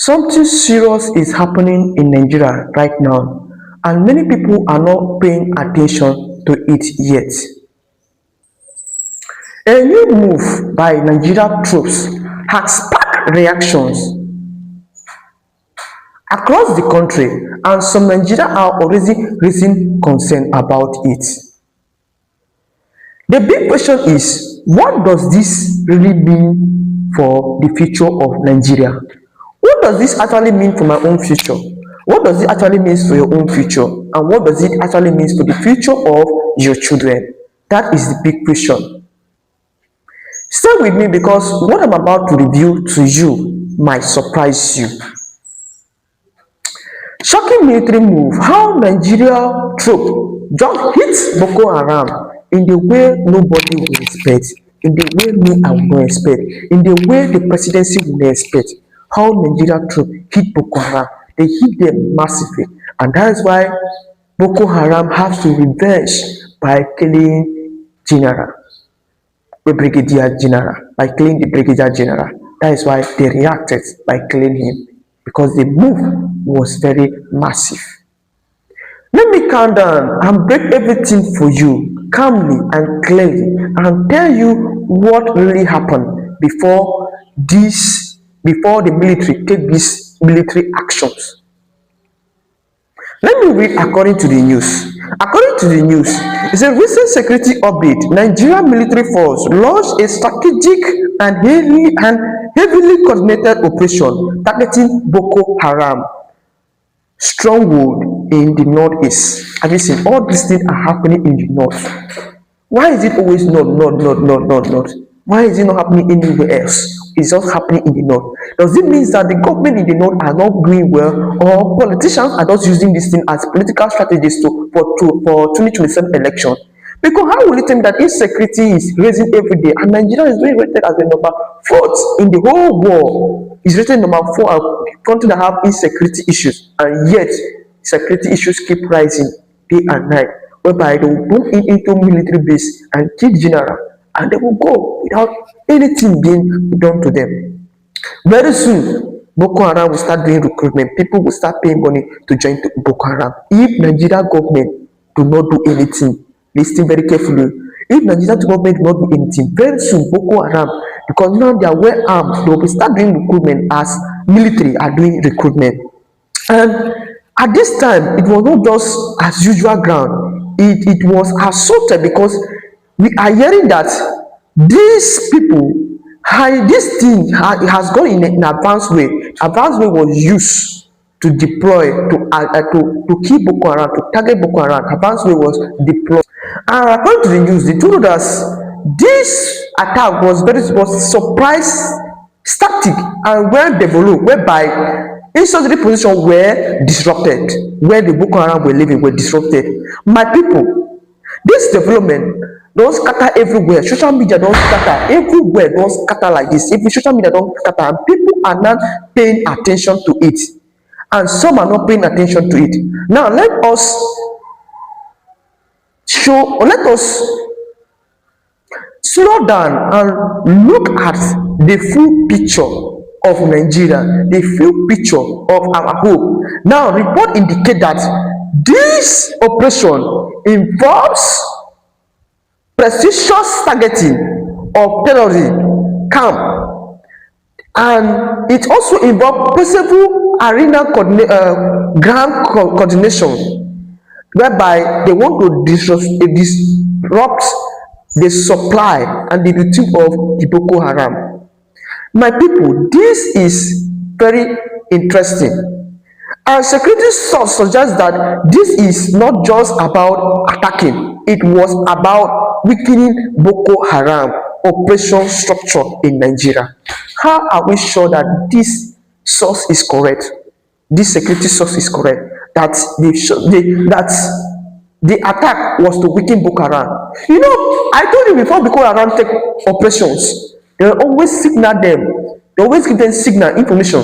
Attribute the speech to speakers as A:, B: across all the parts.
A: Something serious is happening in Nigeria right now, and many people are not paying attention to it yet. A new move by Nigeria troops has sparked reactions across the country, and some Nigerians are already raising concern about it. The big question is, what does this really mean for the future of Nigeria? What does this actually mean for my own future? What does it actually mean for your own future? And what does it actually mean for the future of your children? That is the big question. Stay with me because what I'm about to reveal to you might surprise you. Shocking military move, how Nigeria troop just hit Boko Haram in the way nobody will expect, in the way me I will not expect, in the way the presidency will not expect. How Nigeria troop hit Boko Haram, they hit them massively, and that is why Boko Haram have to revenge by killing General, the Brigadier General, by killing the Brigadier General. That is why they reacted by killing him, because the move was very massive. Let me calm down and break everything for you calmly and clearly and tell you what really happened before the military take these military actions. Let me read according to the news. According to the news, it's a recent security update. Nigerian military force launched a strategic and heavily coordinated operation targeting Boko Haram stronghold in the northeast. Have you seen all these things are happening in the north? Why is it always north? Why is it not happening anywhere else? It's just happening in the north. Does it mean that the government in the north are not doing well, or politicians are just using this thing as political strategies for 2027 election? Because how will you think that insecurity is raising every day and Nigeria is being rated as the number fourth in the whole world? Is rated number four, a country that have insecurity issues, and yet security issues keep rising day and night, whereby they will boom into military base and kill general, and they will go without anything being done to them. Very soon, Boko Haram will start doing recruitment. People will start paying money to join Boko Haram. If Nigeria government do not do anything, listen very carefully. If Nigeria government do not do anything, very soon Boko Haram, because now they are well armed, they will start doing recruitment as military are doing recruitment. And at this time, it was not just as usual ground. It was assaulted, because we are hearing that these people, this thing has gone in an advanced way. Advanced way was used to deploy, to kill Boko Haram, to target Boko Haram. Advanced way was deployed. And according to the news, they told us this attack was surprise static and well developed, whereby insurgency positions were disrupted, where the Boko Haram were living were disrupted. My people, this development don't scatter everywhere. Social media don't scatter everywhere, don't scatter like this. If the social media don't scatter, and people are not paying attention to it, and some are not paying attention to it. Now let us slow down and look at the full picture of Nigeria, the full picture of our hope. Now, report indicate that this operation involves precious targeting of terrorism camp, and it also involves possible arena ground coordination, whereby they want to disrupt the supply and the routine of the Boko Haram. My people, this is very interesting. Our security source suggests that this is not just about attacking, it was about weakening Boko Haram operation structure in Nigeria. How are we sure that this source is correct? This security source is correct, that the attack was to weaken Boko Haram. You know, I told you before, Boko Haram take operations, they always signal them. They always give them signal information.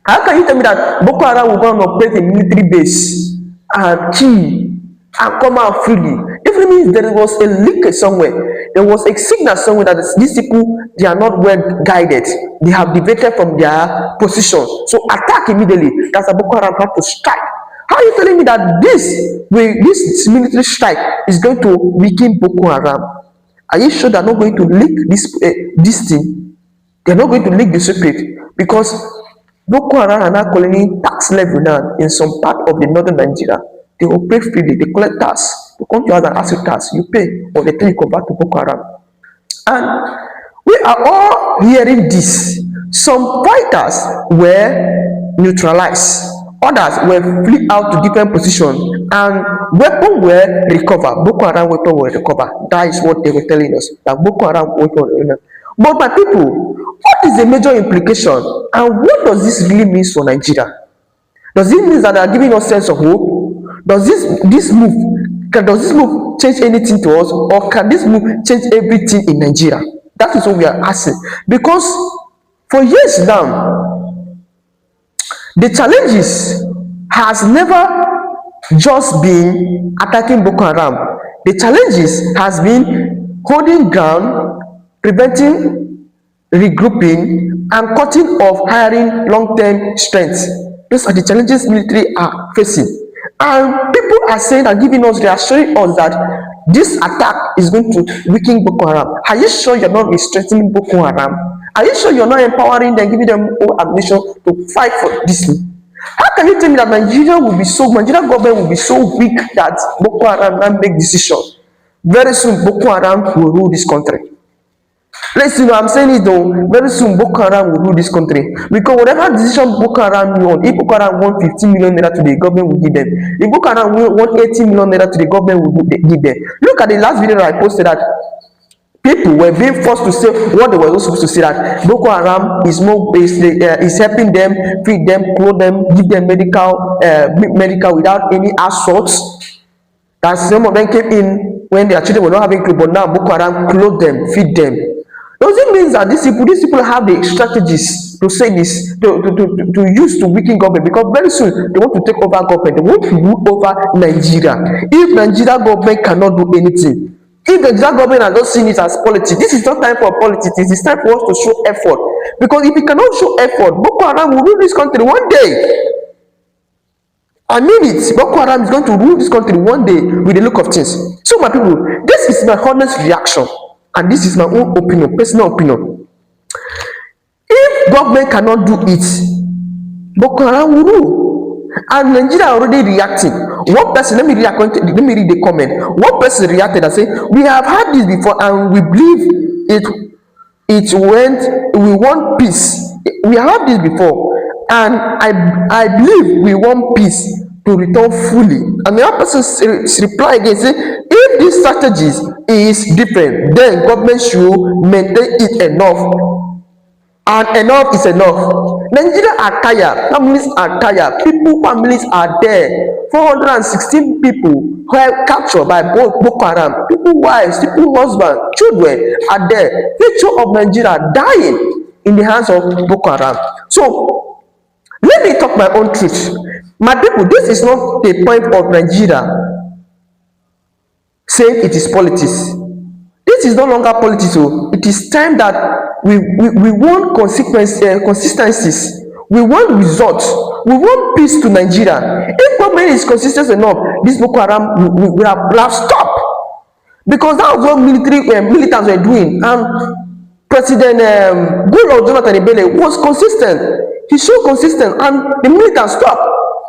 A: How can you tell me that Boko Haram will go and operate a military base and kill and come out freely? Definitely means there was a leakage somewhere. there was a signal somewhere that these people, they are not well guided. They have deviated from their position. So attack immediately. That's a Boko Haram have to strike. How are you telling me that this military strike is going to weaken Boko Haram? Are you sure they're not going to leak this thing? They're not going to leak the secret, because Boko Haram are now collecting tax levy now in some part of the northern Nigeria. They operate freely, they collect tax. They come to us and ask you tax, you pay, or they tell you convert to Boko Haram. And we are all hearing this. Some fighters were neutralized, others were flee out to different positions, and weapons were recovered. Boko Haram weapons were recovered. That is what they were telling us, that Boko Haram weapons were recovered. But my people, what is the major implication, and what does this really mean for Nigeria? Does it mean that they are giving us sense of hope? Does this move change anything to us, or can this move change everything in Nigeria? That is what we are asking. Because for years now, the challenges has never just been attacking Boko Haram. The challenges has been holding ground, preventing, regrouping, and cutting off hiring long-term strength. Those are the challenges military are facing. And people are saying and giving us, they are showing us that this attack is going to weaken Boko Haram. Are you sure you're not strengthening Boko Haram? Are you sure you're not empowering them, giving them all ammunition to fight for this? How can you tell me that Nigeria government will be so weak that Boko Haram can make decisions? Very soon, Boko Haram will rule this country. Listen, I'm saying it though, very soon Boko Haram will rule this country. Because whatever decision Boko Haram want, if Boko Haram want 15 million naira to the government will give them. If Boko Haram want 80 million naira to the government will give them. Look at the last video that I posted, that people were being forced to say what they were not supposed to say, that Boko Haram is helping them, feed them, clothe them, give them medical without any assaults. That some of them came in when their children were not having clothes, but now Boko Haram clothe them, feed them. Does it mean that these people have the strategies to say this, to use to weaken government? Because very soon they want to take over government, they want to rule over Nigeria. If Nigeria government cannot do anything, if the Nigerian government has not seen it as politics, this is not time for politics, it is time for us to show effort. Because if we cannot show effort, Boko Haram will rule this country one day. I mean it, Boko Haram is going to rule this country one day with the look of things. So my people, this is my honest reaction. And this is my own opinion, personal opinion. If government cannot do it, Boko Haram will rule. And Nigeria already reacting. One person, let me read the comment. One person reacted and said, we have had this before and we believe we want peace. We have had this before and I believe we want peace to return fully. And the other person replied again, say, if this strategies is different, then government should maintain it enough. And enough is enough. Nigeria are tired, families are tired, families are there. 416 people were captured by Boko Haram. People, wives, people, husbands, children are there. Future of Nigeria dying in the hands of Boko Haram. So let me talk my own truth. My people, this is not the point of Nigeria saying it is politics. This is no longer politics. So it is time that we want consistencies. We want results. We want peace to Nigeria. If government is consistent enough, this Boko Haram will have stopped. Because that was what militants were doing. And President Goodluck Jonathan Ibele was consistent. He showed consistent, and the militants stopped.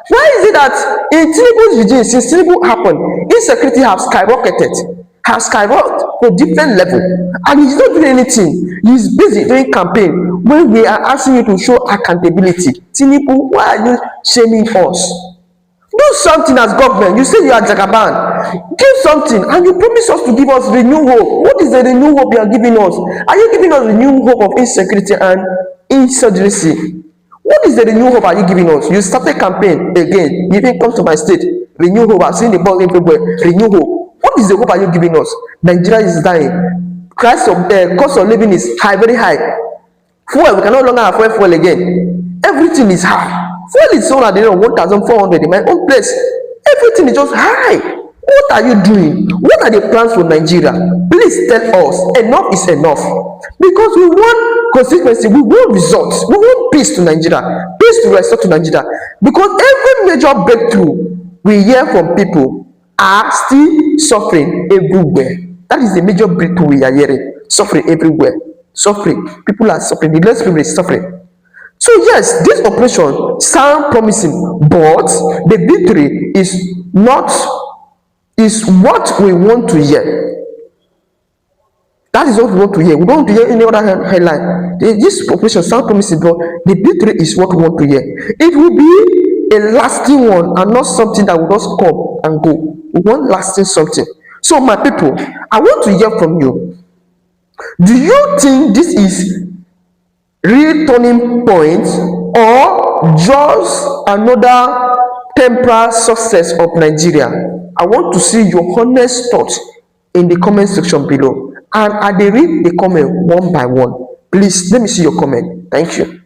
A: Why is it that in Tinubu's regime, since Tinubu happened, insecurity has skyrocketed to different level, and he's not doing anything? He's busy doing campaign. When we are asking you to show accountability, Tinubu, why are you shaming us? Do something as government. You say you are Jagaban. Give something, and you promise us to give us renewed hope. What is the renewed hope you are giving us? Are you giving us renewed hope of insecurity and insurgency? What is the renewed hope are you giving us? You started campaign again. You even come to my state. Renew hope. I've seen the ball everywhere. Renew hope. What is the hope are you giving us? Nigeria is dying. Cost of living is high, very high. Fuel, we can no longer afford fuel again. Everything is high. Fuel is sold at the rate of 1,400 in my own place. Everything is just high. What are you doing? What are the plans for Nigeria? Please please tell us enough is enough, because we want consistency, we want results, we want peace to Nigeria, peace to restore to Nigeria, because every major breakthrough we hear from people are still suffering everywhere. That is the major breakthrough we are hearing, suffering everywhere, suffering, people are suffering, the less people is suffering. So yes, this operation sound promising, but the victory is what we want to hear. That is what we want to hear. We don't want to hear any other headline. This operation sound promising, but the victory is what we want to hear. It will be a lasting one and not something that will just come and go. We want lasting something. So my people, I want to hear from you. Do you think this is real turning point or just another temporary success of Nigeria? I want to see your honest thoughts in the comment section below, and I dey read the comment one by one. Please let me see your comment. Thank you.